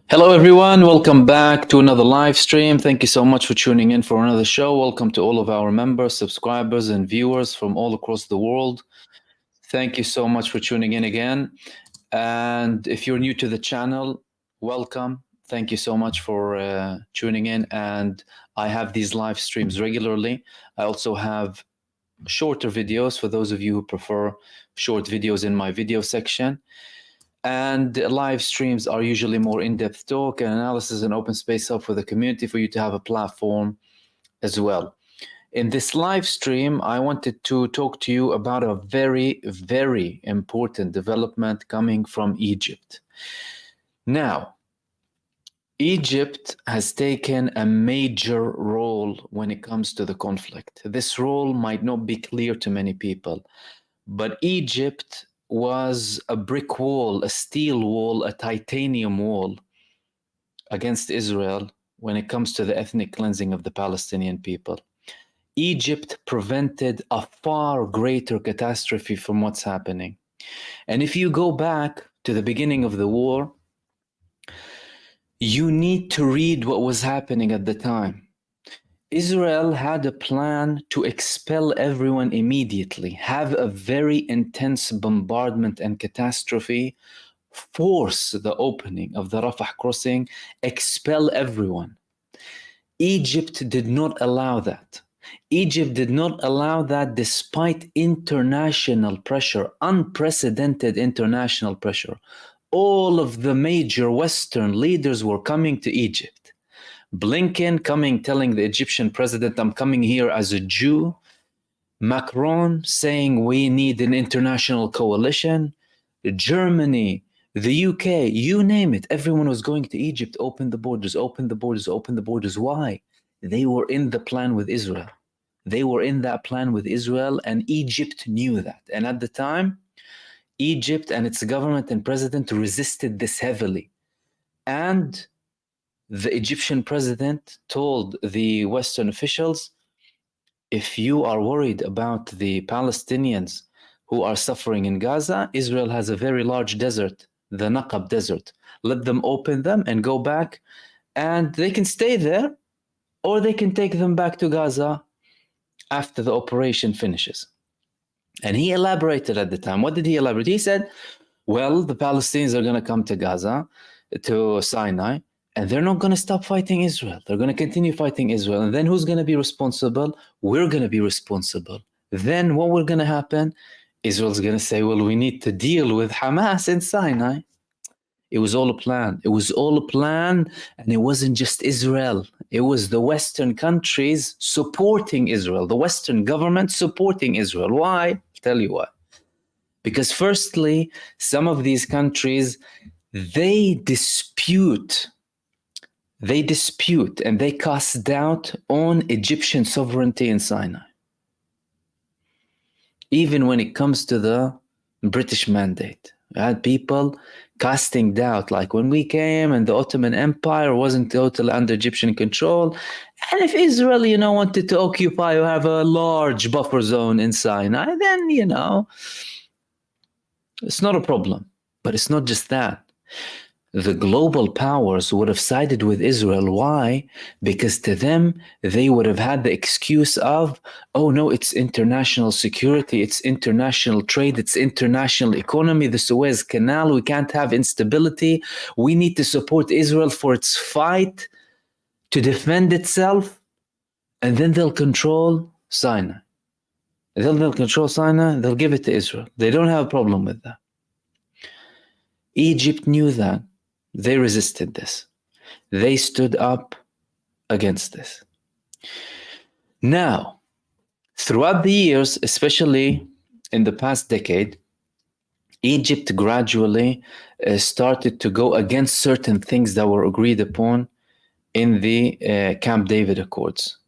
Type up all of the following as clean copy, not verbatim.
Hello, everyone. Welcome back to another live stream. Thank you so much for tuning in for another show. Welcome to all of our members, subscribers, and viewers from all across the world. Thank you so much for tuning in again. And if you're new to the channel, welcome. Thank you so much for tuning in. And I have these live streams regularly. I also have shorter videos for those of you who prefer short videos in my video section. And live streams are usually more in-depth talk and analysis and open space up for the community for you to have a platform as well. In this live stream, I wanted to talk to you about a very, very important development coming from Egypt. Now, Egypt has taken a major role when it comes to the conflict. This role might not be clear to many people, but Egypt was a brick wall, a steel wall, a titanium wall against Israel when it comes to the ethnic cleansing of the Palestinian people. Egypt prevented a far greater catastrophe from what's happening. And if you go back to the beginning of the war, you need to read what was happening at the time. Israel had a plan to expel everyone immediately, have a very intense bombardment and catastrophe, force the opening of the Rafah crossing, expel everyone. Egypt did not allow that. Egypt did not allow that despite international pressure, unprecedented international pressure. All of the major Western leaders were coming to Egypt. Blinken coming, telling the Egyptian president, I'm coming here as a Jew. Macron saying we need an international coalition. Germany, the UK, you name it. Everyone was going to Egypt, open the borders, open the borders, open the borders. Why? They were in the plan with Israel. They were in that plan with Israel, and Egypt knew that. And at the time, Egypt and its government and president resisted this heavily. And the Egyptian president told the Western officials, if you are worried about the Palestinians who are suffering in Gaza, Israel has a very large desert, the Naqab desert. Let them open them and go back, and they can stay there, or they can take them back to Gaza after the operation finishes. And he elaborated at the time. What did he elaborate? He said, well, the Palestinians are going to come to Gaza, to Sinai, and they're not going to stop fighting Israel. They're going to continue fighting Israel. And then who's going to be responsible? We're going to be responsible. Then what will going to happen? Israel's going to say, well, we need to deal with Hamas in Sinai. It was all a plan. It was all a plan. And it wasn't just Israel. It was the Western countries supporting Israel, the Western government supporting Israel. Why? I'll tell you why. Because firstly, some of these countries, they dispute and they cast doubt on Egyptian sovereignty in Sinai. Even when it comes to the British mandate, you had people casting doubt, like when we came and the Ottoman Empire wasn't totally under Egyptian control. And if Israel, wanted to occupy or have a large buffer zone in Sinai, then, it's not a problem. But it's not just that. The global powers would have sided with Israel. Why? Because to them, they would have had the excuse of, oh no, it's international security, it's international trade, it's international economy, the Suez Canal, we can't have instability. We need to support Israel for its fight to defend itself, and then they'll control Sinai. They'll control Sinai, they'll give it to Israel. They don't have a problem with that. Egypt knew that. They resisted this. They stood up against this. Now, throughout the years, especially in the past decade, Egypt gradually started to go against certain things that were agreed upon in the Camp David Accords.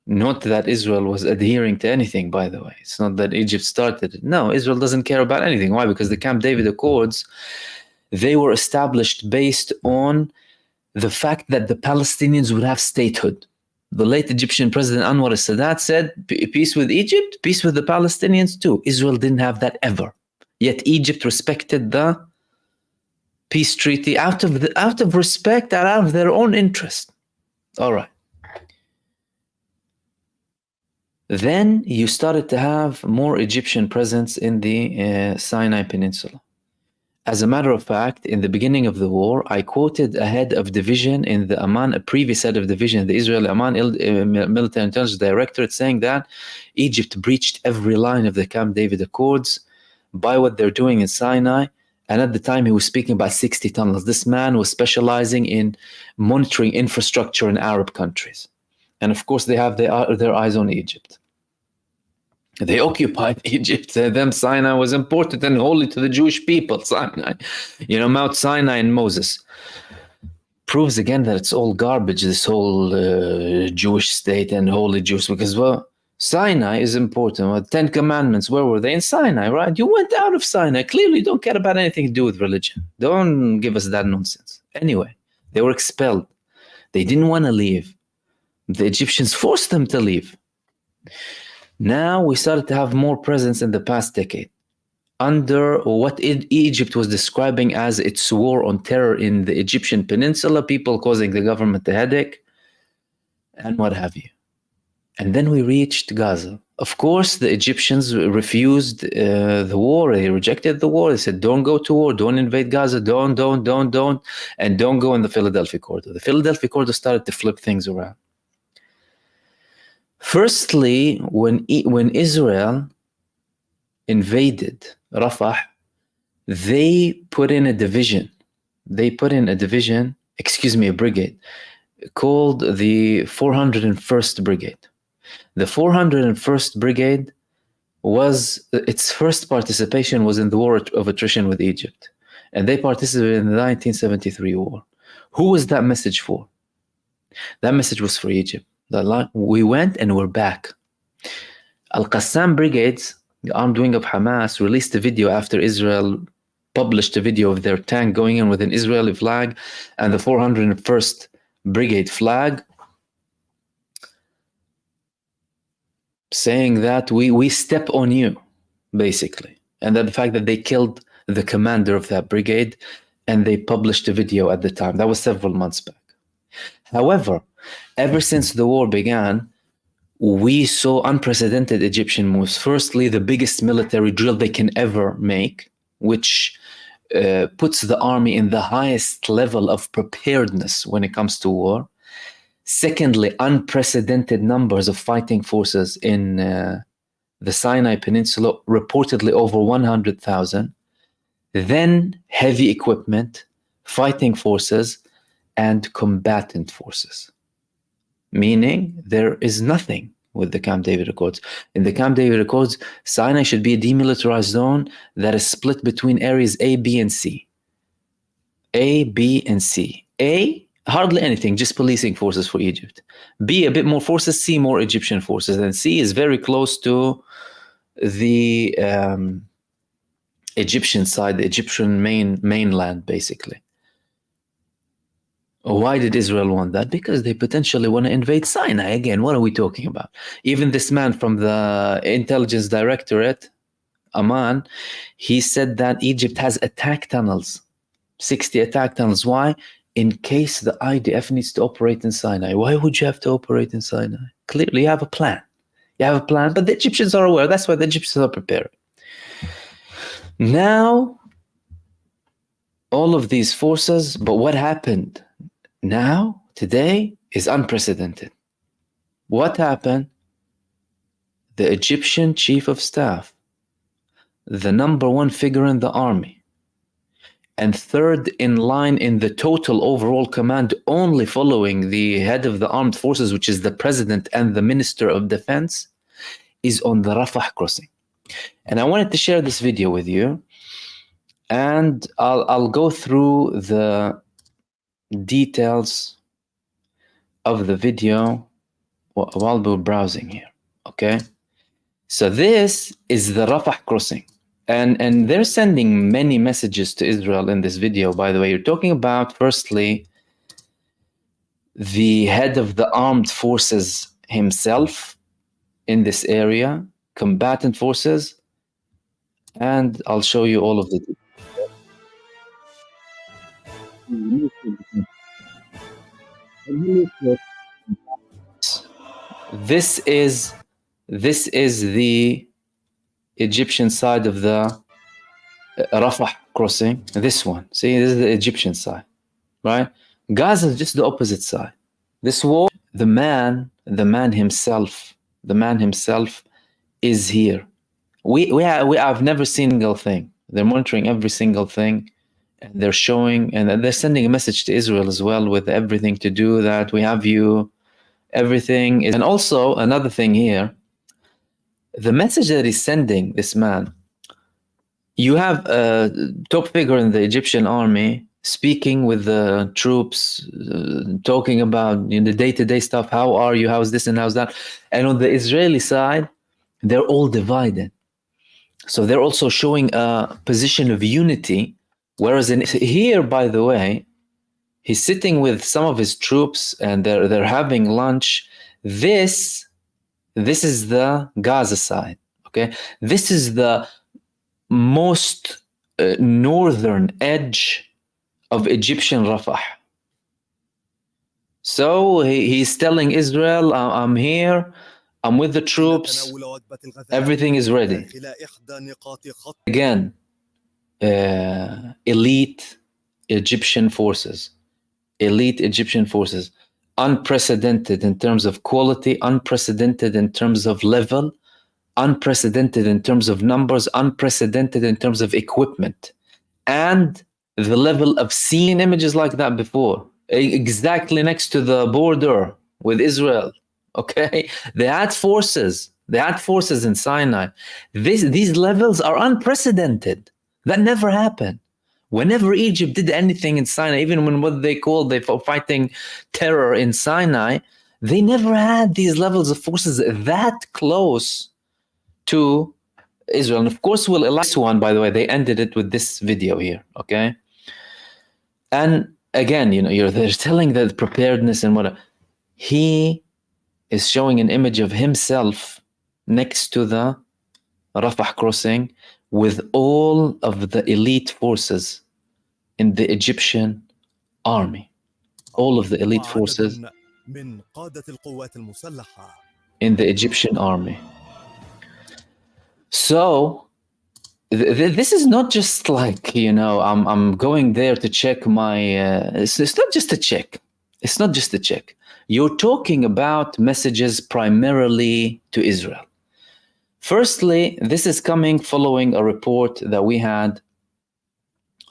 Not that Israel was adhering to anything, by the way. It's not that Egypt started it. No, Israel doesn't care about anything. Why? Because the Camp David Accords, they were established based on the fact that the Palestinians would have statehood. The late Egyptian President Anwar al-Sadat said, peace with Egypt, peace with the Palestinians too. Israel didn't have that ever. Yet Egypt respected the peace treaty out of respect and out of their own interest. All right. Then you started to have more Egyptian presence in the Sinai Peninsula. As a matter of fact, in the beginning of the war, I quoted a head of division in the Amman, a previous head of division, the Israeli Amman Military Intelligence Directorate, saying that Egypt breached every line of the Camp David Accords by what they're doing in Sinai. And at the time, he was speaking about 60 tunnels. This man was specializing in monitoring infrastructure in Arab countries. And of course, they have their eyes on Egypt. They occupied Egypt. Them Sinai was important and holy to the Jewish people. Sinai, Mount Sinai and Moses. Proves again that it's all garbage, this whole Jewish state and holy Jews, because, well, Sinai is important. Well, 10 Commandments, where were they? In Sinai, right? You went out of Sinai. Clearly, you don't care about anything to do with religion. Don't give us that nonsense. Anyway, they were expelled. They didn't want to leave. The Egyptians forced them to leave. Now we started to have more presence in the past decade under what Egypt was describing as its war on terror in the Egyptian peninsula, people causing the government a headache, and what have you. And then we reached Gaza. Of course, the Egyptians refused the war. They rejected the war. They said, don't go to war, don't invade Gaza, don't, and don't go in the Philadelphia Corridor. The Philadelphia Corridor started to flip things around. Firstly, when Israel invaded Rafah, they put in a division. A brigade called the 401st Brigade. The 401st Brigade its first participation was in the war of attrition with Egypt. And they participated in the 1973 war. Who was that message for? That message was for Egypt. We went and we're back. Al-Qassam Brigades, the armed wing of Hamas, released a video after Israel published a video of their tank going in with an Israeli flag and the 401st Brigade flag, saying that we step on you, basically. And that the fact that they killed the commander of that brigade, and they published a video at the time. That was several months back. However, ever since the war began, we saw unprecedented Egyptian moves. Firstly, the biggest military drill they can ever make, which puts the army in the highest level of preparedness when it comes to war. Secondly, unprecedented numbers of fighting forces in the Sinai Peninsula, reportedly over 100,000. Then heavy equipment, fighting forces, and combatant forces. Meaning there is nothing with the Camp David Accords. In the Camp David Accords, Sinai should be a demilitarized zone that is split between areas A, B, and C. A, B, and C. A, hardly anything, just policing forces for Egypt. B, a bit more forces. C, more Egyptian forces. And C is very close to the Egyptian side, the Egyptian mainland, basically. Why did Israel want that? Because they potentially want to invade Sinai. Again, what are we talking about? Even this man from the intelligence directorate, Amman, he said that Egypt has attack tunnels, 60 attack tunnels. Why? In case the IDF needs to operate in Sinai. Why would you have to operate in Sinai? Clearly, you have a plan. But the Egyptians are aware. That's why the Egyptians are prepared. Now, all of these forces, but what happened now, today, is unprecedented. What happened? The Egyptian chief of staff, the number one figure in the army, and third in line in the total overall command, only following the head of the armed forces, which is the president and the minister of defense, is on the Rafah crossing. And I wanted to share this video with you, and I'll go through the details of the video while we're browsing here. Okay, so this is the Rafah crossing, and they're sending many messages to Israel in this video. By the way, you're talking about, firstly, the head of the armed forces himself in this area, combatant forces, and I'll show you all of the. This is the Egyptian side of the Rafah crossing. This one, see, this is the Egyptian side, right? Gaza is just the opposite side. This wall, the man himself is here. I've never seen a single thing. They're monitoring every single thing, and they're showing, and they're sending a message to Israel as well with everything to do that we have you. Everything is, and also another thing here, the message that he's sending, this man, you have a top figure in the Egyptian army speaking with the troops, talking about the day-to-day stuff. How are you? How's this and how's that? And on the Israeli side, they're all divided. So they're also showing a position of unity. Whereas here, by the way, he's sitting with some of his troops and they're having lunch. This is the Gaza side. Okay, this is the most northern edge of Egyptian Rafah. So he's telling Israel, I'm here, I'm with the troops, everything is ready. Again, elite Egyptian forces, unprecedented in terms of quality, unprecedented in terms of level, unprecedented in terms of numbers, unprecedented in terms of equipment, and the level of seeing images like that before, exactly next to the border with Israel. Okay, they had forces in Sinai. These levels are unprecedented. That never happened. Whenever Egypt did anything in Sinai, even when what they called they were fighting terror in Sinai, they never had these levels of forces that close to Israel. And of course, this one, by the way, they ended it with this video here, okay? And again, they're telling the preparedness and what he is showing an image of himself next to the Rafah crossing with all of the elite forces in the Egyptian army. All of the elite forces in the Egyptian army. So this is not just like, I'm going there to check my, it's not just a check. It's not just a check. You're talking about messages primarily to Israel. Firstly, this is coming following a report that we had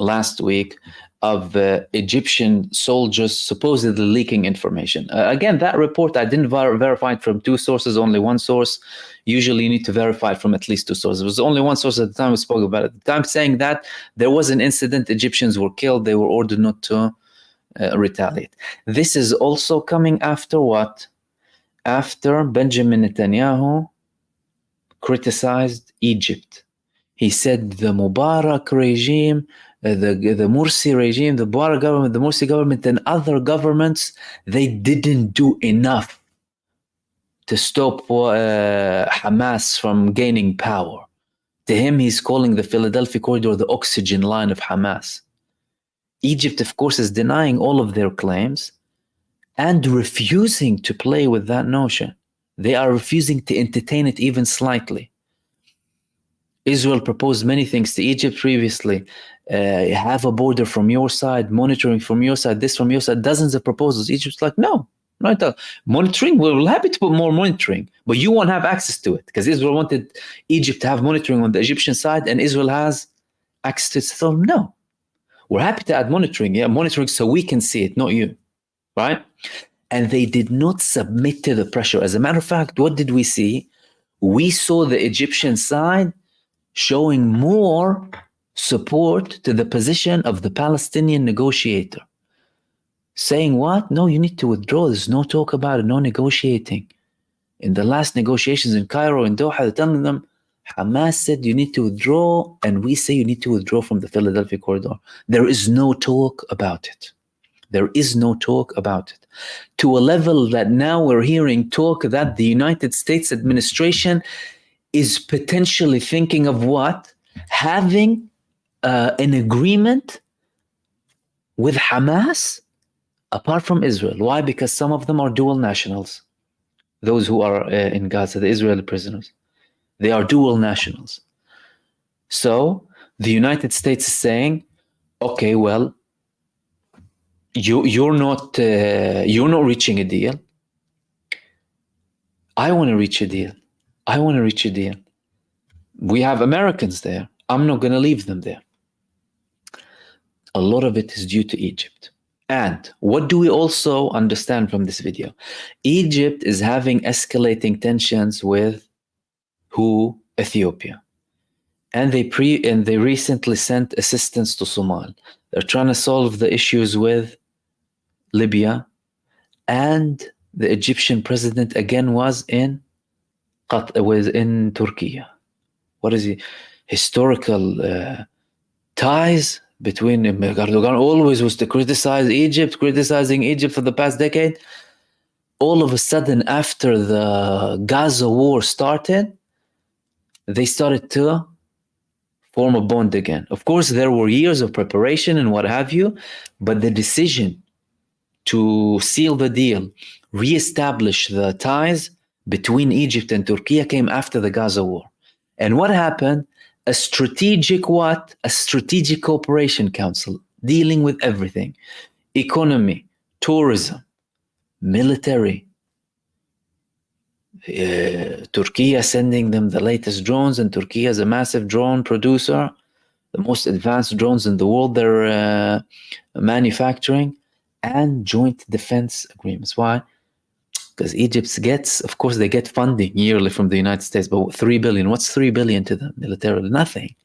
last week of Egyptian soldiers supposedly leaking information. Again, that report, I didn't verify it from two sources, only one source. Usually you need to verify it from at least two sources. It was only one source at the time we spoke about it. At the time saying that there was an incident, Egyptians were killed, they were ordered not to retaliate. This is also coming after what? After Benjamin Netanyahu criticized Egypt. He said the Mubarak regime, the Morsi regime, the Mubarak government, the Morsi government, and other governments, they didn't do enough to stop Hamas from gaining power. To him, he's calling the Philadelphia corridor the oxygen line of Hamas. Egypt, of course, is denying all of their claims and refusing to play with that notion. They are refusing to entertain it even slightly. Israel proposed many things to Egypt previously. Have a border from your side, monitoring from your side, this from your side, dozens of proposals. Egypt's like, no, not at all. Monitoring, we're happy to put more monitoring, but you won't have access to it, because Israel wanted Egypt to have monitoring on the Egyptian side, and Israel has access to it. So no, we're happy to add monitoring, monitoring so we can see it, not you, right? And they did not submit to the pressure. As a matter of fact, what did we see? We saw the Egyptian side showing more support to the position of the Palestinian negotiator. Saying what? No, you need to withdraw. There's no talk about it, no negotiating. In the last negotiations in Cairo and Doha, they're telling them, Hamas said you need to withdraw, and we say you need to withdraw from the Philadelphia corridor. There is no talk about it. There is no talk about it. To a level that now we're hearing talk that the United States administration is potentially thinking of what? Having an agreement with Hamas apart from Israel. Why? Because some of them are dual nationals. Those who are in Gaza, the Israeli prisoners, they are dual nationals. So the United States is saying, okay, well, you're not reaching a deal. I want to reach a deal. I want to reach a deal. We have Americans there. I'm not going to leave them there. A lot of it is due to Egypt. And what do we also understand from this video? Egypt is having escalating tensions with who? Ethiopia. And they recently sent assistance to Somalia. They're trying to solve the issues with Libya. And the Egyptian president again was in Turkey. What is it? Historical ties between Erdogan always was to criticizing Egypt for the past decade. All of a sudden, after the Gaza war started, they started to form a bond again. Of course, there were years of preparation and what have you, but the decision to seal the deal, reestablish the ties between Egypt and Turkey came after the Gaza war. And what happened? A strategic cooperation council dealing with everything: economy, tourism, military. Turkey sending them the latest drones, and Turkey is a massive drone producer, the most advanced drones in the world they're manufacturing, and joint defense agreements. Why? Because Egypt gets, of course, they get funding yearly from the United States, but 3 billion, what's 3 billion to them militarily? Nothing.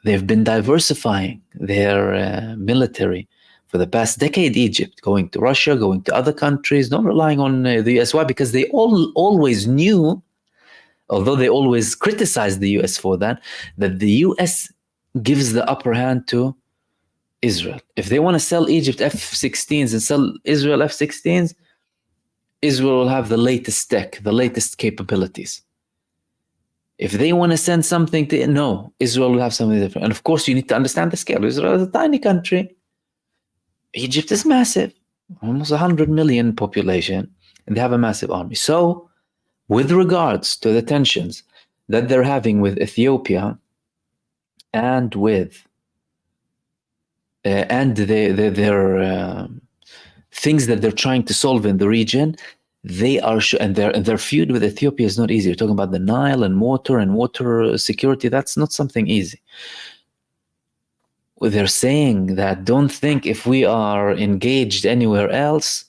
They've been diversifying their military for the past decade. Egypt, going to Russia, going to other countries, not relying on the US. Why? Because they always knew, although they always criticized the US for that the US gives the upper hand to Israel. If they want to sell Egypt F-16s and sell Israel F-16s, Israel will have the latest tech, the latest capabilities. If they want to send something to, no, Israel will have something different. And of course, you need to understand the scale. Israel is a tiny country. Egypt is massive, almost 100 million population, and they have a massive army. So, with regards to the tensions that they're having with Ethiopia and with their things that they're trying to solve in the region, they are and their feud with Ethiopia is not easy. You're talking about the Nile and water security. That's not something easy. They're saying that don't think if we are engaged anywhere else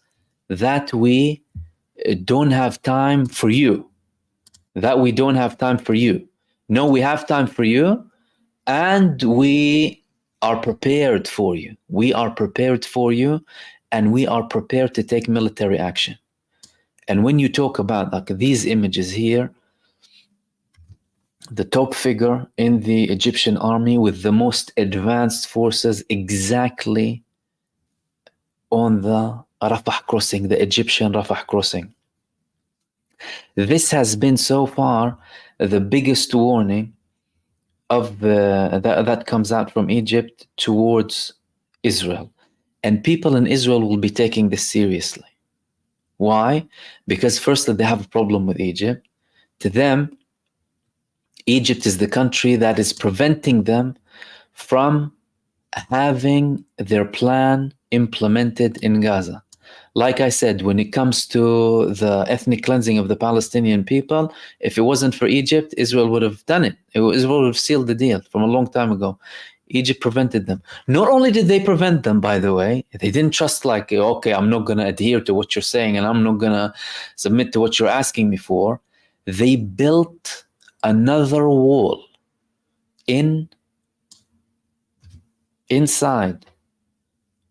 that we don't have time for you. That we don't have time for you. No, we have time for you, and we are prepared for you. We are prepared for you, and we are prepared to take military action. And when you talk about like these images here, the top figure in the Egyptian army with the most advanced forces exactly on the Rafah crossing, the Egyptian Rafah crossing. This has been so far the biggest warning of that comes out from Egypt towards Israel. And people in Israel will be taking this seriously. Why? Because firstly, they have a problem with Egypt. To them, Egypt is the country that is preventing them from having their plan implemented in Gaza. Like I said, when it comes to the ethnic cleansing of the Palestinian people, if it wasn't for Egypt, Israel would have done it. Israel would have sealed the deal from a long time ago. Egypt prevented them. Not only did they prevent them, by the way, they didn't trust like, okay, I'm not going to adhere to what you're saying and I'm not going to submit to what you're asking me for. They built another wall inside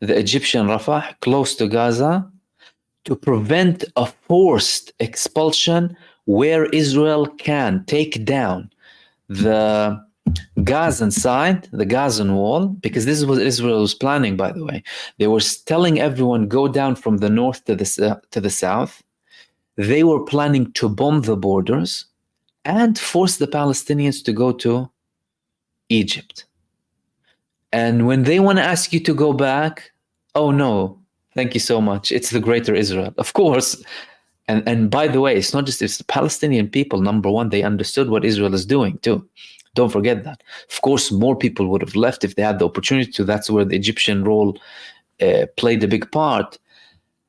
the Egyptian Rafah, close to Gaza, to prevent a forced expulsion where Israel can take down the Gazan side, the Gazan wall, because this is what Israel was planning, by the way. They were telling everyone, go down from the north to the south. They were planning to bomb the borders and force the Palestinians to go to Egypt. And when they want to ask you to go back, oh no, thank you so much. It's the greater Israel. Of course. And by the way, it's not just it's the Palestinian people, number one, they understood what Israel is doing too. Don't forget that. Of course, more people would have left if they had the opportunity to. That's where the Egyptian role played a big part.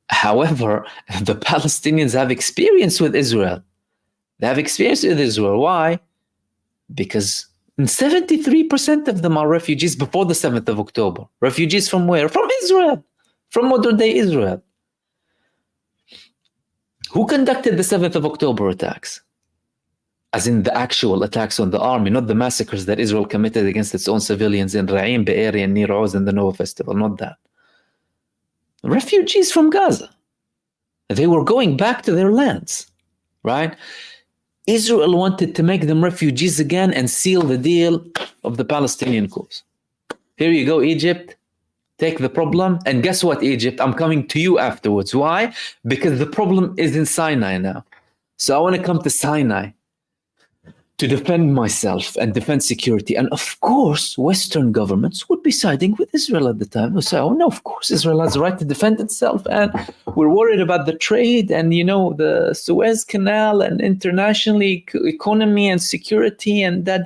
However, the Palestinians have experience with Israel. They have experience with Israel. Why? Because 73% of them are refugees before the 7th of October. Refugees from where? From Israel, from modern day Israel. Who conducted the 7th of October attacks? As in the actual attacks on the army, not the massacres that Israel committed against its own civilians in Ra'im, Be'eri, and Nir Oz and the Nova Festival, not that. Refugees from Gaza. They were going back to their lands, right? Israel wanted to make them refugees again and seal the deal of the Palestinian cause. Here you go, Egypt. Take the problem. And guess what, Egypt? I'm coming to you afterwards. Why? Because the problem is in Sinai now. So I want to come to Sinai to defend myself and defend security. And of course, Western governments would be siding with Israel at the time. Would say, oh no, of course, Israel has the right to defend itself. And we're worried about the trade and, you know, the Suez Canal and internationally economy and security and da.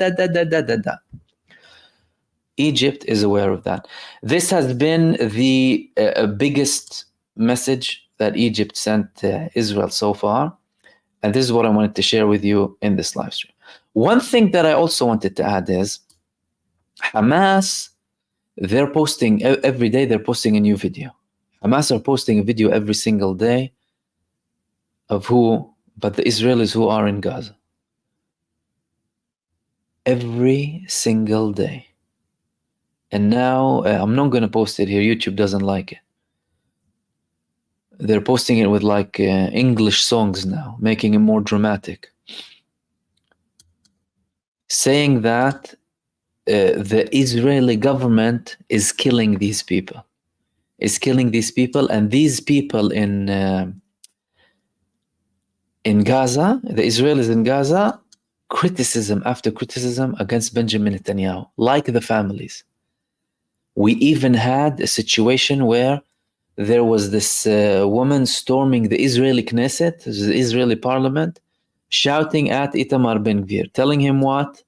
Egypt is aware of that. This has been the biggest message that Egypt sent Israel so far. And this is what I wanted to share with you in this live stream. One thing that I also wanted to add is Hamas, they're posting every day, they're posting a new video. Hamas are posting a video every single day of but the Israelis who are in Gaza. Every single day. And now, I'm not going to post it here. YouTube doesn't like it. They're posting it with like English songs now, making it more dramatic. Saying that the Israeli government is killing these people. And these people in Gaza, the Israelis in Gaza, criticism after criticism against Benjamin Netanyahu, like the families. We even had a situation where there was this woman storming the Israeli Knesset, the Israeli parliament, shouting at Itamar Ben-Gvir, telling him what?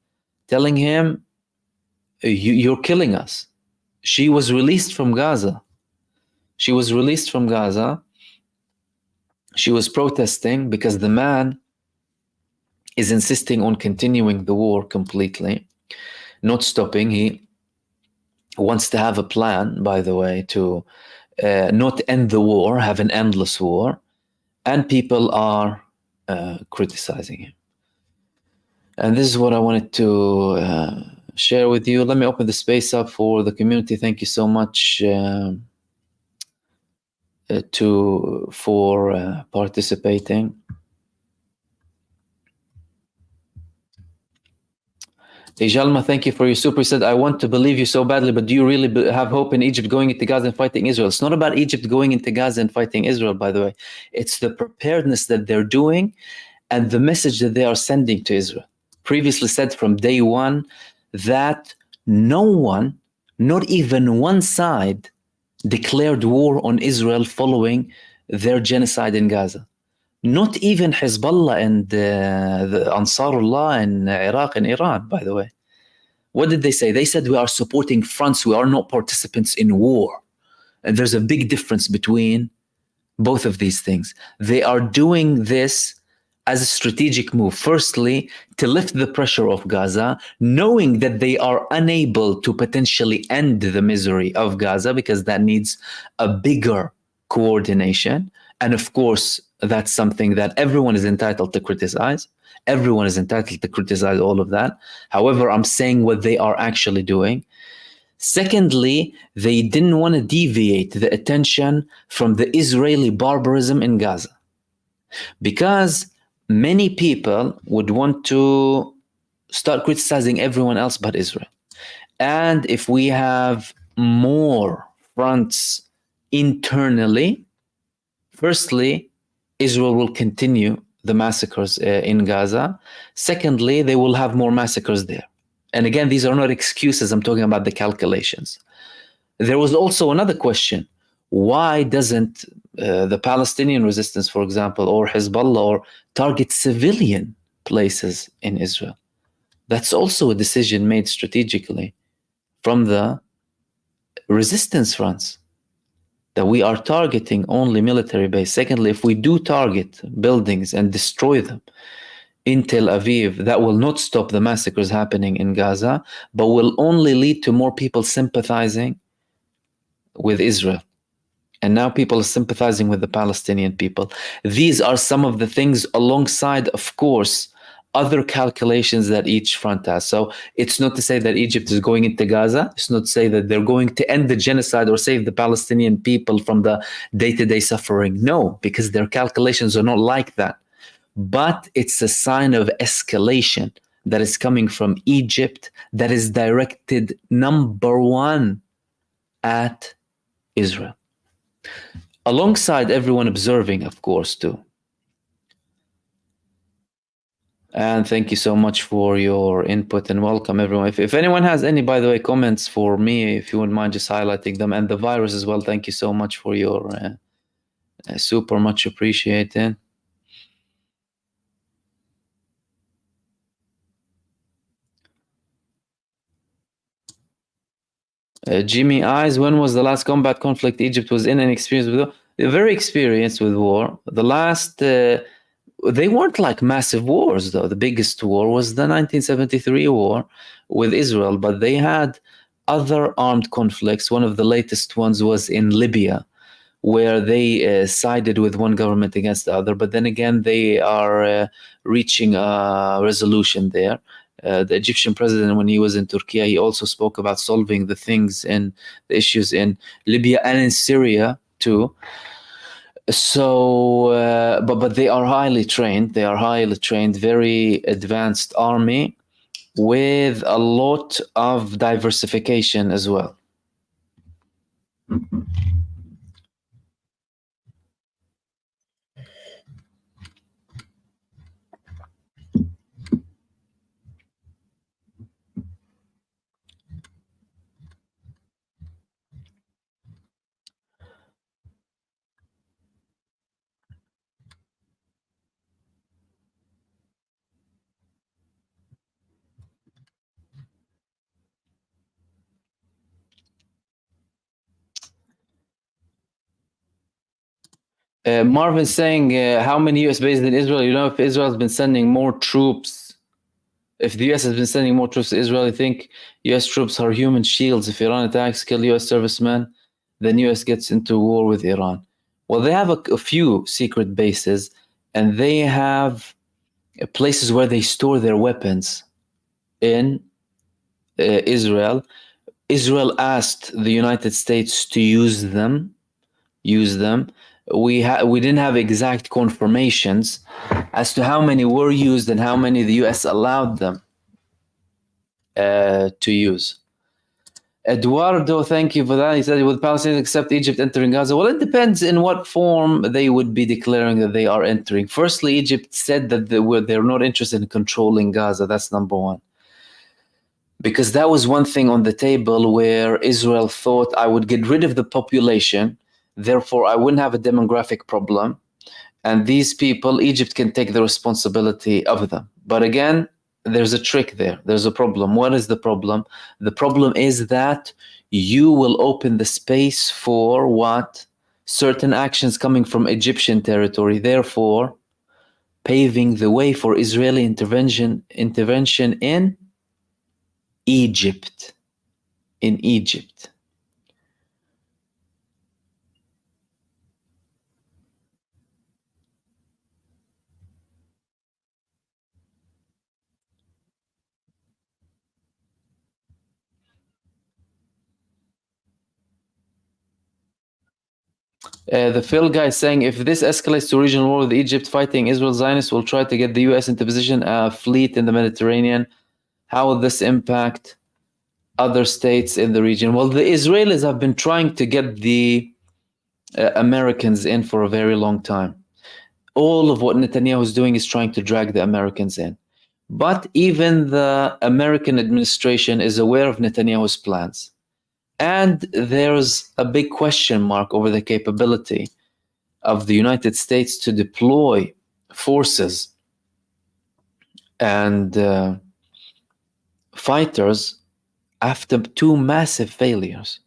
Telling him, you're killing us. She was released from Gaza. She was protesting because the man is insisting on continuing the war completely, not stopping. He wants to have a plan, by the way, to not end the war, have an endless war, and people are criticizing him. And this is what I wanted to share with you. Let me open the space up for the community. Thank you so much for participating. Ijalma, thank you for your super. He said, I want to believe you so badly, but do you really have hope in Egypt going into Gaza and fighting Israel? It's not about Egypt going into Gaza and fighting Israel, by the way. It's the preparedness that they're doing and the message that they are sending to Israel. Previously said from day one that no one, not even one side, declared war on Israel following their genocide in Gaza. Not even Hezbollah and the Ansarullah in Iraq and Iran, by the way. What did they say? They said we are supporting fronts, we are not participants in war. And there's a big difference between both of these things. They are doing this as a strategic move. Firstly, to lift the pressure off Gaza, knowing that they are unable to potentially end the misery of Gaza because that needs a bigger coordination. And of course, that's something that everyone is entitled to criticize. Everyone is entitled to criticize all of that. However, I'm saying what they are actually doing. Secondly, they didn't want to deviate the attention from the Israeli barbarism in Gaza, because many people would want to start criticizing everyone else but Israel. And if we have more fronts internally, firstly, Israel will continue the massacres in Gaza. Secondly, they will have more massacres there. And again, these are not excuses. I'm talking about the calculations. There was also another question. Why doesn't the Palestinian resistance, for example, or Hezbollah, or target civilian places in Israel? That's also a decision made strategically from the resistance fronts, that we are targeting only military base. Secondly, if we do target buildings and destroy them in Tel Aviv, that will not stop the massacres happening in Gaza, but will only lead to more people sympathizing with Israel. And now people are sympathizing with the Palestinian people. These are some of the things alongside, of course, other calculations that each front has. So it's not to say that Egypt is going into Gaza. It's not to say that they're going to end the genocide or save the Palestinian people from the day-to-day suffering. No, because their calculations are not like that. But it's a sign of escalation that is coming from Egypt, that is directed number one at Israel. Alongside everyone observing, of course, too. And thank you so much for your input, and welcome everyone. If anyone has any, by the way, comments for me, if you wouldn't mind just highlighting them, and the virus as well, thank you so much for your super much appreciated. Jimmy Eyes, when was the last combat conflict Egypt was in and experienced with? They're very experienced with war. The last, they weren't like massive wars though. The biggest war was the 1973 war with Israel, but they had other armed conflicts. One of the latest ones was in Libya, where they sided with one government against the other. But then again, they are reaching a resolution there. The Egyptian president, when he was in Turkey, he also spoke about solving the things and the issues in Libya and in Syria too. So, but they are highly trained. They are highly trained, very advanced army with a lot of diversification as well. Marvin saying, how many US based in Israel? You know, if Israel has been sending more troops, if the US has been sending more troops to Israel, I think US troops are human shields. If Iran attacks, kill US servicemen, then US gets into war with Iran. Well, they have a few secret bases, and they have places where they store their weapons in Israel. Israel asked the United States to use them. We didn't have exact confirmations as to how many were used and how many the US allowed them to use. Eduardo, thank you for that. He said, will Palestinians accept Egypt entering Gaza? Well, it depends in what form they would be declaring that they are entering. Firstly, Egypt said that they're not interested in controlling Gaza. That's number one. Because that was one thing on the table where Israel thought, I would get rid of the population, therefore I wouldn't have a demographic problem. And these people, Egypt can take the responsibility of them. But again, there's a trick there. There's a problem. What is the problem? The problem is that you will open the space for what? Certain actions coming from Egyptian territory, therefore paving the way for Israeli intervention in Egypt. In Egypt. The Phil guy is saying, if this escalates to regional war with Egypt fighting Israel, Zionists will try to get the US into position a fleet in the Mediterranean. How will this impact other states in the region? Well, the Israelis have been trying to get the Americans in for a very long time. All of what Netanyahu is doing is trying to drag the Americans in. But even the American administration is aware of Netanyahu's plans. And there's a big question mark over the capability of the United States to deploy forces and fighters after two massive failures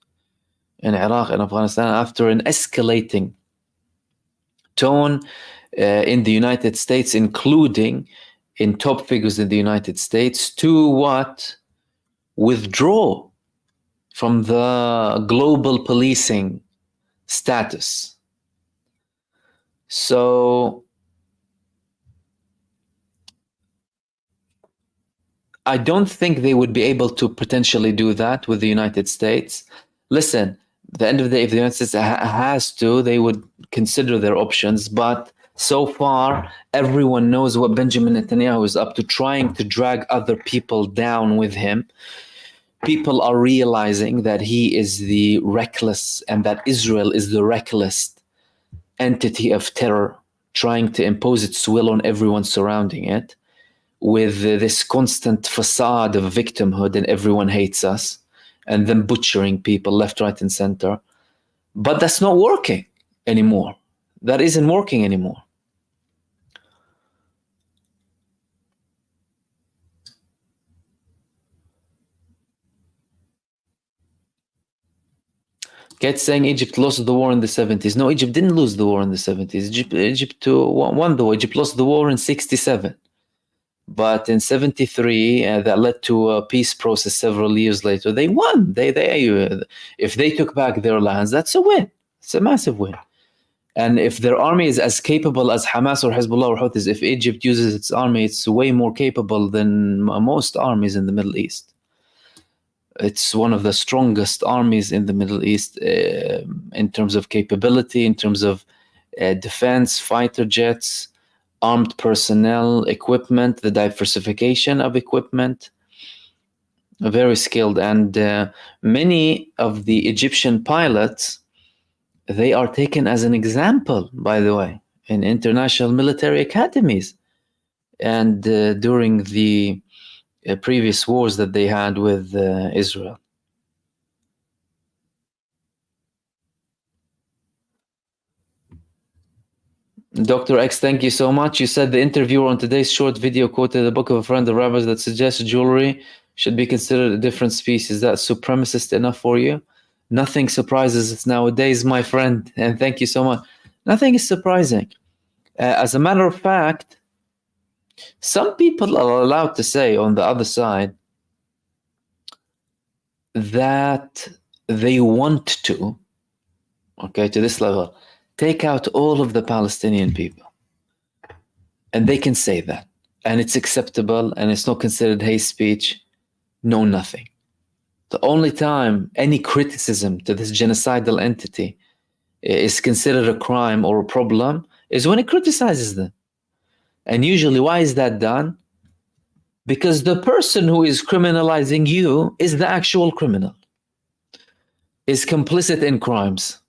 in Iraq and Afghanistan, after an escalating tone in the United States, including in top figures in the United States, to what? Withdraw from the global policing status. So I don't think they would be able to potentially do that with the United States. Listen, at the end of the day, if the United States has to, they would consider their options. But so far, everyone knows what Benjamin Netanyahu is up to, trying to drag other people down with him. People are realizing that he is the reckless and that Israel is the reckless entity of terror, trying to impose its will on everyone surrounding it, with this constant facade of victimhood and everyone hates us, and then butchering people left, right, and center. But that's not working anymore. That isn't working anymore. Kate's saying Egypt lost the war in the 70s. No, Egypt didn't lose the war in the 70s. Egypt won the war. Egypt lost the war in 67. But in 73, that led to a peace process several years later. They won. If they took back their lands, that's a win. It's a massive win. And if their army is as capable as Hamas or Hezbollah or Houthis, if Egypt uses its army, it's way more capable than most armies in the Middle East. It's one of the strongest armies in the Middle East in terms of capability, in terms of defense, fighter jets, armed personnel, equipment, the diversification of equipment. Very skilled. And many of the Egyptian pilots, they are taken as an example, by the way, in international military academies and during the previous wars that they had with Israel. Dr. X, thank you so much. You said the interviewer on today's short video quoted a book of a friend of rabbis that suggests jewelry should be considered a different species. Is that supremacist enough for you? Nothing surprises us nowadays, my friend, and thank you so much. Nothing is surprising. As a matter of fact, some people are allowed to say on the other side that they want to, okay, to this level, take out all of the Palestinian people. And they can say that. And it's acceptable and it's not considered hate speech. No, nothing. The only time any criticism to this genocidal entity is considered a crime or a problem is when it criticizes them. And usually, why is that done? Because the person who is criminalizing you is the actual criminal, is complicit in crimes.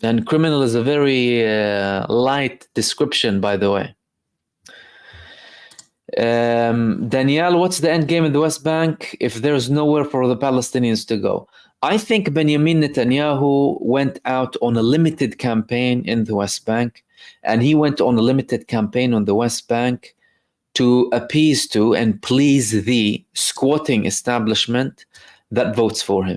And criminal is a very light description, by the way. Danielle, what's the end game in the West Bank if there's nowhere for the Palestinians to go? I think Benjamin Netanyahu went out on a limited campaign in the West Bank, and he went on a limited campaign on the West Bank to appease to and please the squatting establishment that votes for him.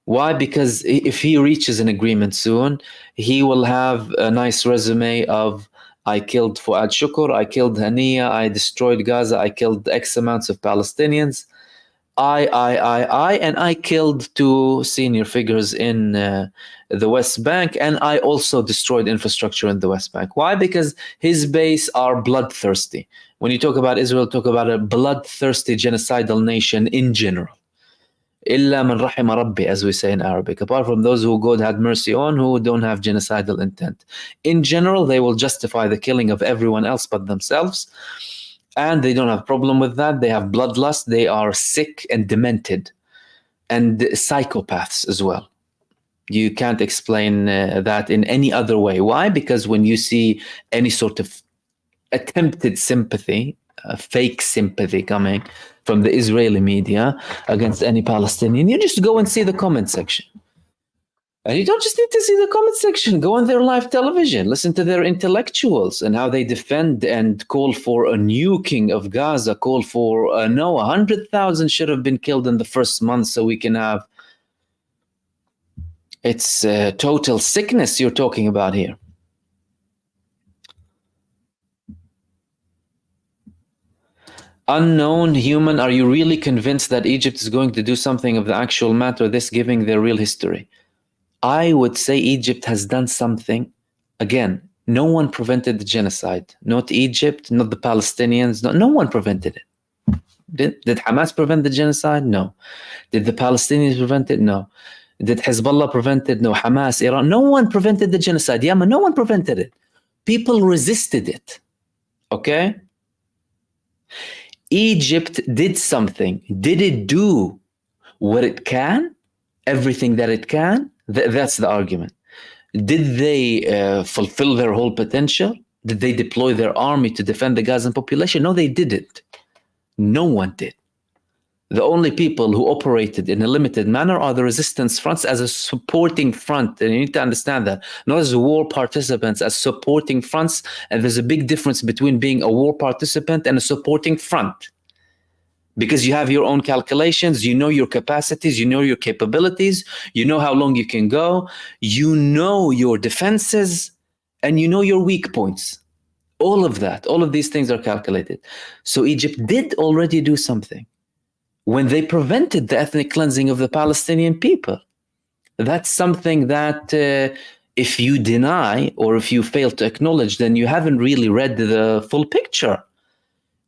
Why? Because if he reaches an agreement soon, he will have a nice resume of I killed Fuad Shukr, I killed Hania, I destroyed Gaza, I killed X amounts of Palestinians, and I killed two senior figures in the West Bank, and I also destroyed infrastructure in the West Bank. Why? Because his base are bloodthirsty. When you talk about Israel, talk about a bloodthirsty genocidal nation in general. Illa man rahima rabbi, as we say in Arabic, apart from those who God had mercy on, who don't have genocidal intent. In general, they will justify the killing of everyone else but themselves, and they don't have a problem with that. They have bloodlust, they are sick and demented, and psychopaths as well. You can't explain that in any other way. Why? Because when you see any sort of attempted sympathy fake sympathy coming from the Israeli media against any Palestinian. You just go and see the comment section. And you don't just need to see the comment section. Go on their live television. Listen to their intellectuals and how they defend and call for a nuking of Gaza, call for, no, 100,000 should have been killed in the first month so we can have... It's total sickness you're talking about here. Unknown human, are you really convinced that Egypt is going to do something of the actual matter, this giving their real history? I would say Egypt has done something. Again, no one prevented the genocide. Not Egypt, not the Palestinians. No one prevented it. Did Hamas prevent the genocide? No. Did the Palestinians prevent it? No. Did Hezbollah prevent it? No. Hamas, Iran. No one prevented the genocide. Yemen, no one prevented it. People resisted it. Okay? Egypt did something. Did it do what it can? Everything that it can? That's the argument. Did they fulfill their whole potential? Did they deploy their army to defend the Gazan population? No, they didn't. No one did. The only people who operated in a limited manner are the resistance fronts as a supporting front. And you need to understand that. Not as war participants, as supporting fronts. And there's a big difference between being a war participant and a supporting front. Because you have your own calculations, you know your capacities, you know your capabilities, you know how long you can go, you know your defenses, and you know your weak points. All of that, all of these things are calculated. So Egypt did already do something when they prevented the ethnic cleansing of the Palestinian people. That's something that if you deny or if you fail to acknowledge, then you haven't really read the full picture.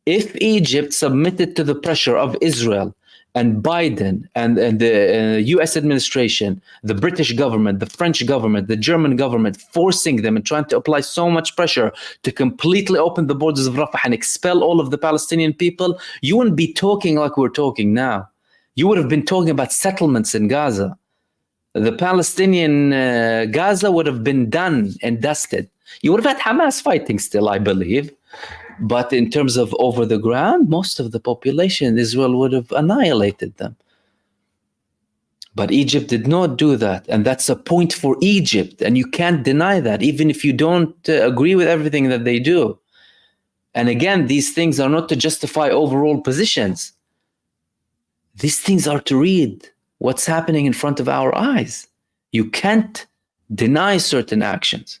If Egypt submitted to the pressure of Israel and Biden and the US administration, the British government, the French government, the German government, forcing them and trying to apply so much pressure to completely open the borders of Rafah and expel all of the Palestinian people, you wouldn't be talking like we're talking now. You would have been talking about settlements in Gaza. The Palestinian Gaza would have been done and dusted. You would have had Hamas fighting still, I believe. But in terms of over the ground, most of the population in Israel would have annihilated them. But Egypt did not do that. And that's a point for Egypt. And you can't deny that, even if you don't agree with everything that they do. And again, these things are not to justify overall positions. These things are to read what's happening in front of our eyes. You can't deny certain actions.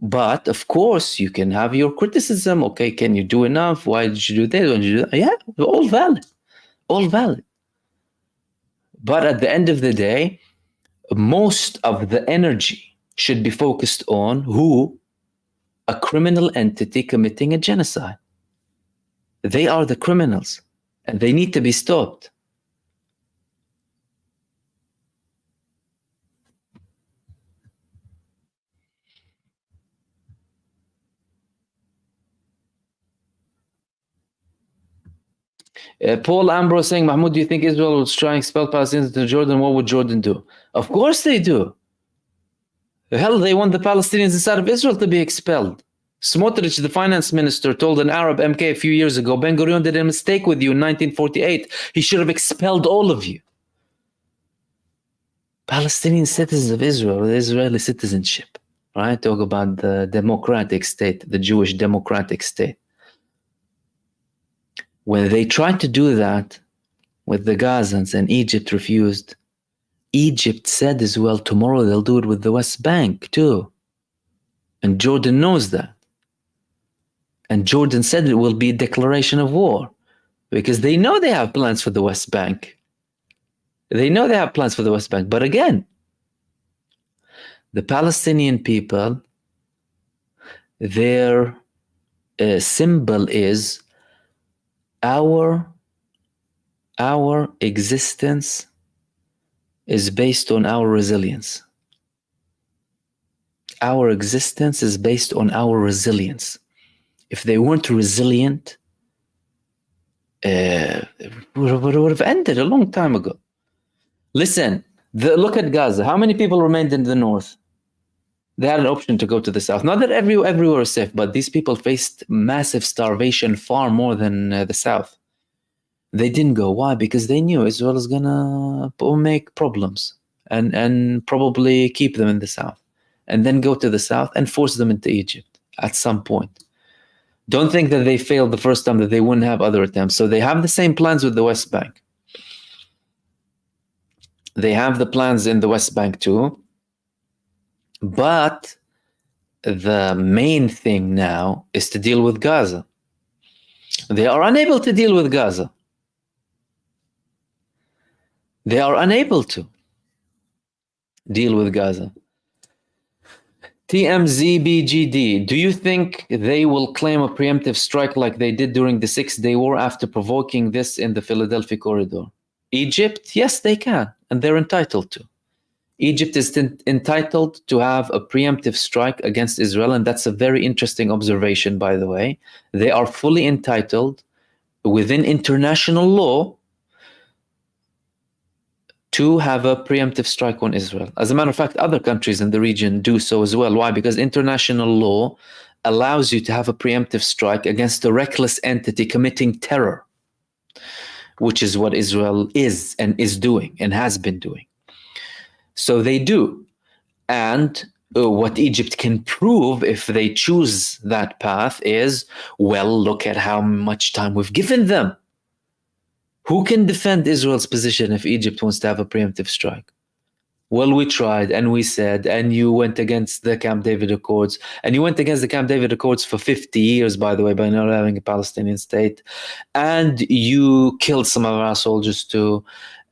But of course, you can have your criticism. Okay, can you do enough? Why did you do this? Why did you do that? Yeah, all valid. All valid. But at the end of the day, most of the energy should be focused on who? A criminal entity committing a genocide. They are the criminals, and they need to be stopped. Paul Ambrose saying, Mahmoud, do you think Israel will try and expel Palestinians into Jordan? What would Jordan do? Of course they do. Hell, they want the Palestinians inside of Israel to be expelled. Smotrich, the finance minister, told an Arab MK a few years ago, Ben Gurion did a mistake with you in 1948. He should have expelled all of you. Palestinian citizens of Israel, the Israeli citizenship, right? Talk about the democratic state, the Jewish democratic state. When they tried to do that with the Gazans and Egypt refused, Egypt said as well, tomorrow they'll do it with the West Bank too. And Jordan knows that. And Jordan said it will be a declaration of war because they know they have plans for the West Bank. They know they have plans for the West Bank. But again, the Palestinian people, their symbol is our existence is based on our resilience. Our existence is based on our resilience. If they weren't resilient, it would have ended a long time ago. Listen, look at Gaza. How many people remained in the north? They had an option to go to the south. Not that everywhere is safe, but these people faced massive starvation far more than the south. They didn't go. Why? Because they knew Israel is gonna make problems and probably keep them in the south, and then go to the south and force them into Egypt at some point. Don't think that they failed the first time, that they wouldn't have other attempts. So they have the same plans with the West Bank. They have the plans in the West Bank too. But the main thing now is to deal with Gaza. They are unable to deal with Gaza. They are unable to deal with Gaza. TMZBGD, do you think they will claim a preemptive strike like they did during the 6-day war after provoking this in the Philadelphia corridor? Egypt, yes, they can, and they're entitled to. Egypt is entitled to have a preemptive strike against Israel, and that's a very interesting observation, by the way. They are fully entitled within international law to have a preemptive strike on Israel. As a matter of fact, other countries in the region do so as well. Why? Because international law allows you to have a preemptive strike against a reckless entity committing terror, which is what Israel is and is doing and has been doing. So they do. And what Egypt can prove if they choose that path is, well, look at how much time we've given them. Who can defend Israel's position if Egypt wants to have a preemptive strike? Well, we tried and we said, and you went against the Camp David Accords, and you went against the Camp David Accords for 50 years, by the way, by not having a Palestinian state, and you killed some of our soldiers too,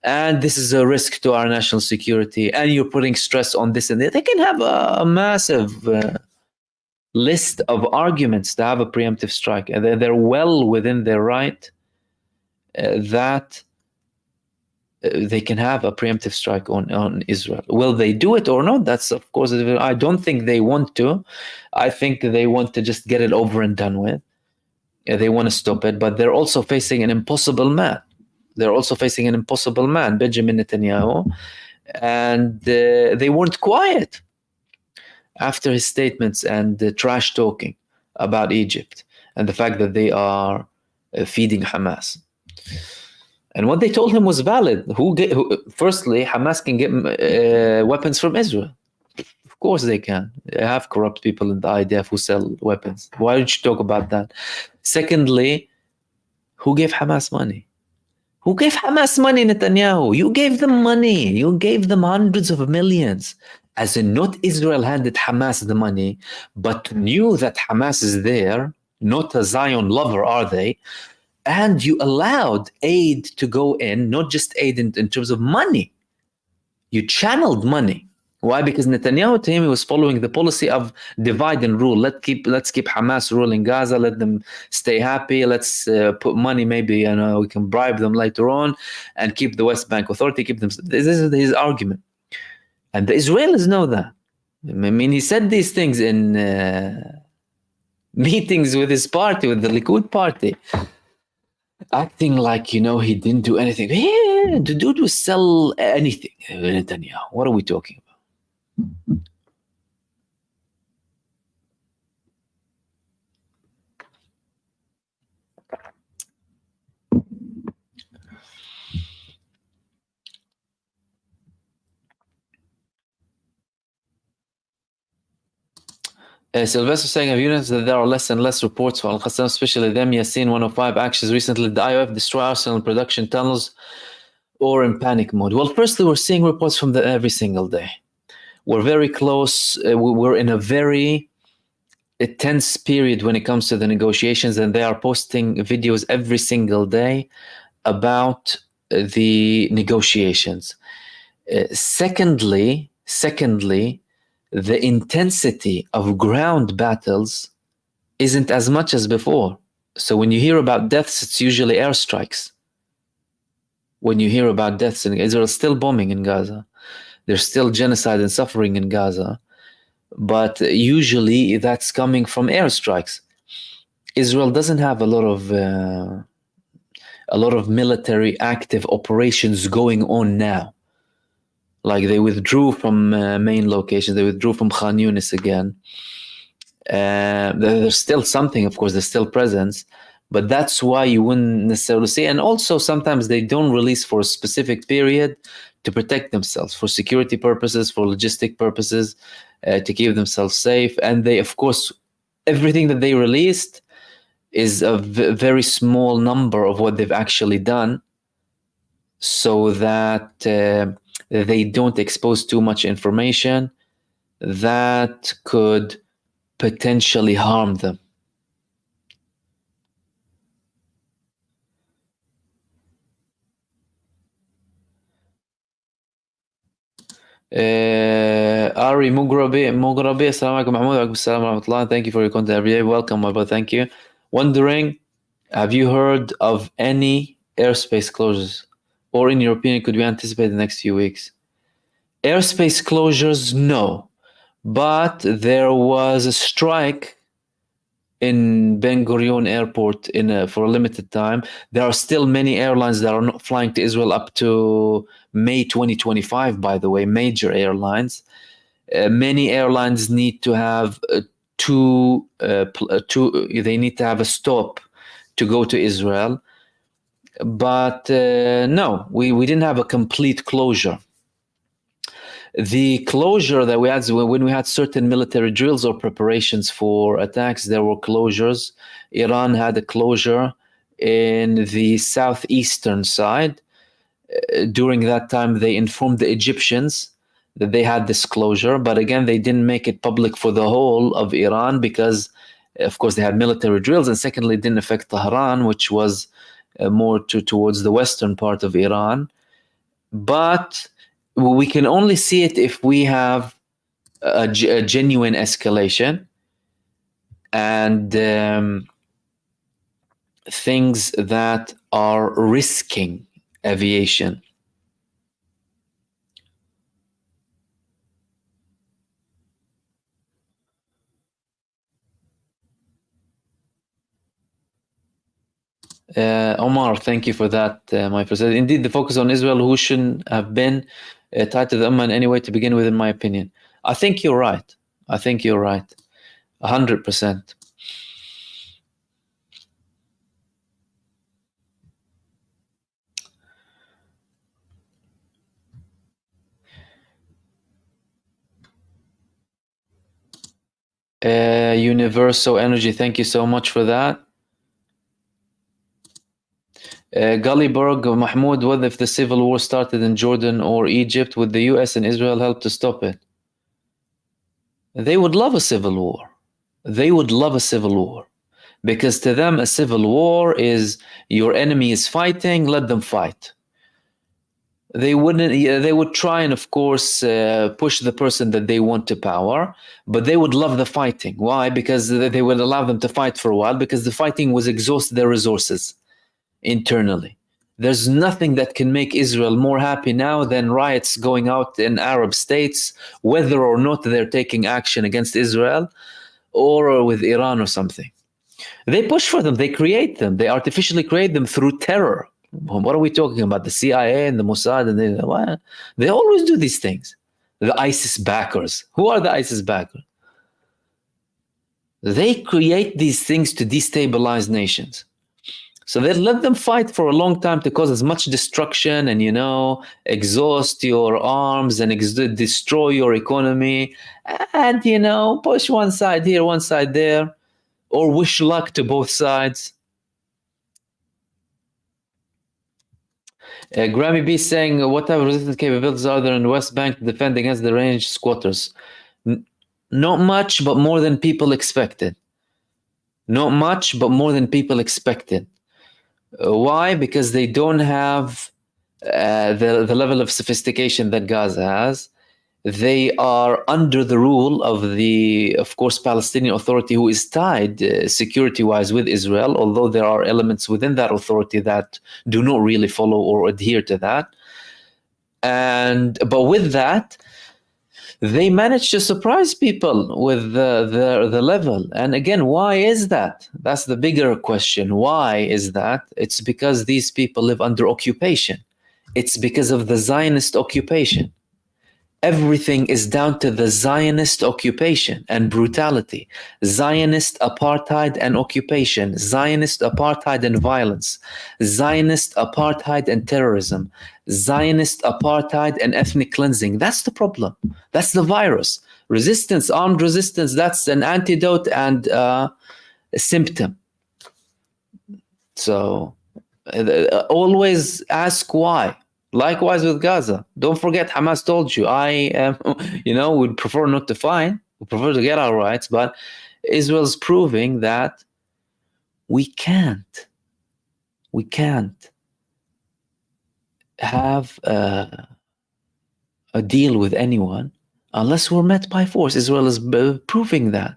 and this is a risk to our national security, and you're putting stress on this and that. They can have a massive list of arguments to have a preemptive strike, and they're well within their right that they can have a preemptive strike on Israel. Will they do it or not? That's, of course, I don't think they want to. I think they want to just get it over and done with. They want to stop it, but they're also facing an impossible man. They're also facing an impossible man, Benjamin Netanyahu, and they weren't quiet after his statements and the trash talking about Egypt and the fact that they are feeding Hamas. And what they told him was valid. Firstly, Hamas can get weapons from Israel. Of course they can. They have corrupt people in the IDF who sell weapons. Why don't you talk about that? Secondly, who gave Hamas money? Who gave Hamas money, Netanyahu? You gave them money. You gave them hundreds of millions. As in, not Israel handed Hamas the money, but knew that Hamas is there. Not a Zion lover, are they? And you allowed aid to go in, not just aid in terms of money. You channeled money. Why? Because Netanyahu, to him, he was following the policy of divide and rule. Let's keep Hamas ruling Gaza. Let them stay happy. Let's put money. Maybe we can bribe them later on, and keep the West Bank Authority. Keep them. This is his argument, and the Israelis know that. I mean, he said these things in meetings with his party, with the Likud party. Acting like, he didn't do anything. Yeah, the dude will sell anything, Netanyahu. What are we talking about? Sylvester saying, have you noticed that there are less and less reports for Al-Qassam, especially them Yassin 105 actions recently? The IOF destroy arsenal and production tunnels, or in panic mode? Well, firstly, we're seeing reports from them every single day. We're very close. We're in a very tense period when it comes to the negotiations, and they are posting videos every single day about the negotiations. Secondly, the intensity of ground battles isn't as much as before. So when you hear about deaths, it's usually airstrikes. When you hear about deaths, Israel's still bombing in Gaza. There's still genocide and suffering in Gaza. But usually that's coming from airstrikes. Israel doesn't have a lot of military active operations going on now. Like they withdrew from main locations. They withdrew from Khan Yunis again. There's still something, of course, there's still presence, but that's why you wouldn't necessarily see. And also, sometimes they don't release for a specific period to protect themselves, for security purposes, for logistic purposes, to keep themselves safe. And they, of course, everything that they released is a very small number of what they've actually done, so that they don't expose too much information that could potentially harm them. Ari Mughrabi, Assalamu alaikum, Mahmoud. Alaikum assalam wa rahmatullah. Thank you for your content every day. Welcome, my brother. Thank you. Wondering, have you heard of any airspace closures? Or, in your opinion, could we anticipate the next few weeks? Airspace closures, no. But there was a strike in Ben Gurion Airport for a limited time. There are still many airlines that are not flying to Israel up to May 2025, by the way, major airlines. Many airlines need to have they need to have a stop to go to Israel. But no, we didn't have a complete closure. The closure that we had when we had certain military drills or preparations for attacks, there were closures. Iran had a closure in the southeastern side. During that time, they informed the Egyptians that they had this closure, but again, they didn't make it public for the whole of Iran because, of course, they had military drills, and secondly, it didn't affect Tehran, which was more towards the western part of Iran. But we can only see it if we have a genuine escalation and things that are risking aviation. Omar, thank you for that, my friend. Indeed, the focus on Israel, who shouldn't have been tied to the Ummah in any way to begin with, in my opinion. I think you're right. 100%. Universal Energy, thank you so much for that. Gullyberg, Mahmoud, what if the civil war started in Jordan or Egypt? Would the US and Israel help to stop it? They would love a civil war. Because to them, a civil war is your enemy is fighting, let them fight. They would try and, of course, push the person that they want to power, but they would love the fighting. Why? Because they would allow them to fight for a while, because the fighting was exhaust their resources internally. There's nothing that can make Israel more happy now than riots going out in Arab states, whether or not they're taking action against Israel or with Iran or something. They push for them, they create them, they artificially create them through terror. What are we talking about? The CIA and the Mossad, and they always do these things. The ISIS backers. Who are the ISIS backers? They create these things to destabilize nations. So they let them fight for a long time to cause as much destruction and, exhaust your arms and destroy your economy and, push one side here, one side there, or wish luck to both sides. Grammy B saying, what type of resistance capabilities are there in the West Bank to defend against the ranged squatters? Not much, but more than people expected. Why? Because they don't have the level of sophistication that Gaza has. They are under the rule of the, of course, Palestinian Authority, who is tied security-wise with Israel, although there are elements within that authority that do not really follow or adhere to that. But with that, they managed to surprise people with the level. And again, why is that? That's the bigger question. Why is that? It's because these people live under occupation. It's because of the Zionist occupation. Everything is down to the Zionist occupation and brutality. Zionist apartheid and occupation. Zionist apartheid and violence. Zionist apartheid and terrorism. Zionist apartheid and ethnic cleansing. That's the problem. That's the virus. Resistance, armed resistance, that's an antidote and a symptom. So always ask why. Likewise with Gaza. Don't forget, Hamas told you, would prefer not to fight, we prefer to get our rights, but Israel's proving that we can't have a deal with anyone unless we're met by force. Israel is proving that.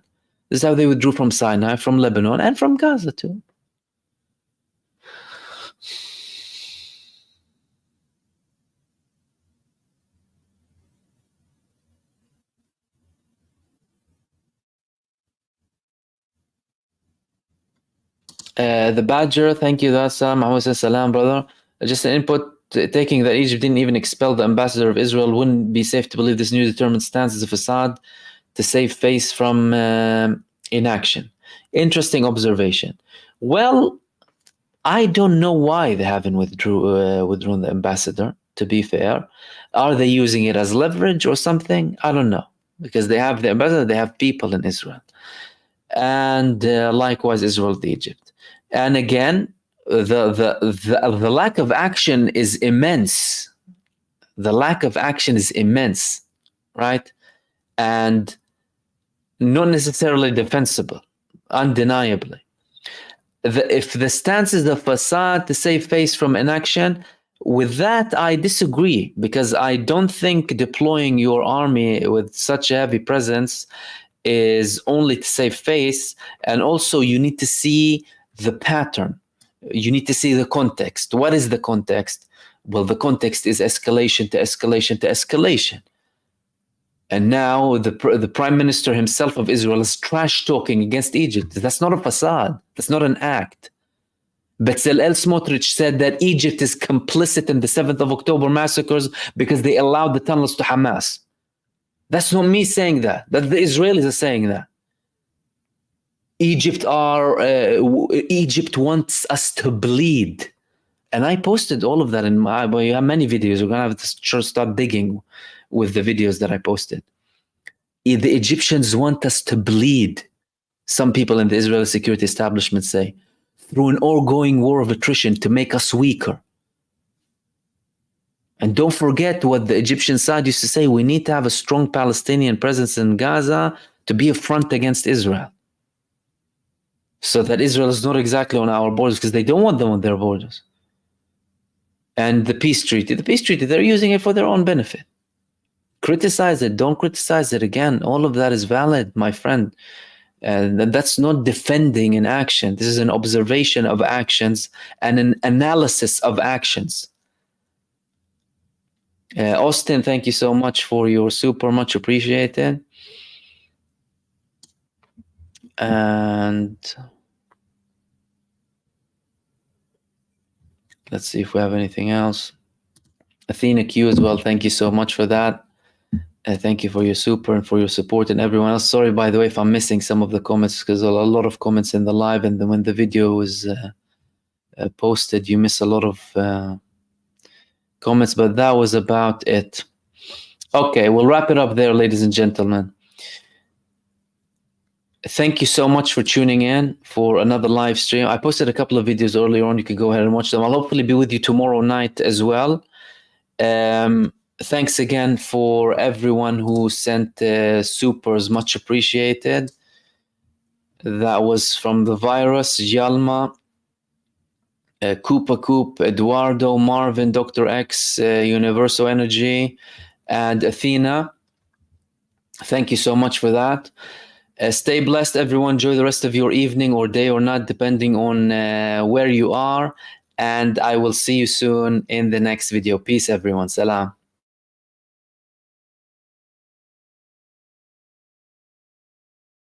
This is how they withdrew from Sinai, from Lebanon, and from Gaza too. The Badger, thank you, Dasa. Mahmoud says, salam, brother. Just an input, taking that Egypt didn't even expel the ambassador of Israel, wouldn't be safe to believe this new determined stance is a facade to save face from inaction. Interesting observation. Well, I don't know why they haven't withdrawn the ambassador, to be fair. Are they using it as leverage or something? I don't know. Because they have the ambassador, they have people in Israel. And likewise, Israel to Egypt. And again, the lack of action is immense. The lack of action is immense, right? And not necessarily defensible, undeniably. If the stance is a facade to save face from inaction, with that I disagree, because I don't think deploying your army with such a heavy presence is only to save face, and also you need to see the pattern. You need to see the context. What is the context? Well, the context is escalation to escalation to escalation. And now the prime minister himself of Israel is trash talking against Egypt. That's not a facade. That's not an act. Bezalel Smotrich said that Egypt is complicit in the 7th of October massacres because they allowed the tunnels to Hamas. That's not me saying that. That the Israelis are saying that. Egypt wants us to bleed. And I posted all of that in you have many videos. We're going to have to start digging with the videos that I posted. The Egyptians want us to bleed. Some people in the Israeli security establishment say, through an ongoing war of attrition to make us weaker. And don't forget what the Egyptian side used to say, we need to have a strong Palestinian presence in Gaza to be a front against Israel. So that Israel is not exactly on our borders, because they don't want them on their borders. And the peace treaty, they're using it for their own benefit. Criticize it, don't criticize it. Again, all of that is valid, my friend. And that's not defending an action. This is an observation of actions and an analysis of actions. Austin, thank you so much for your super, much appreciated. And let's see if we have anything else. Athena Q as well, thank you so much for that. Thank you for your super and for your support, and everyone else. Sorry, by the way, if I'm missing some of the comments, because a lot of comments in the live, and then when the video is posted, you miss a lot of comments, but that was about it. Okay, we'll wrap it up there, ladies and gentlemen. Thank you so much for tuning in for another live stream. I posted a couple of videos earlier on. You can go ahead and watch them. I'll hopefully be with you tomorrow night as well. Thanks again for everyone who sent supers, much appreciated. That was from the virus, Yalma, Koopa Coop, Eduardo, Marvin, Dr. X, Universal Energy, and Athena. Thank you so much for that. Stay blessed, everyone. Enjoy the rest of your evening or day or night, depending on where you are. And I will see you soon in the next video. Peace, everyone. Salam.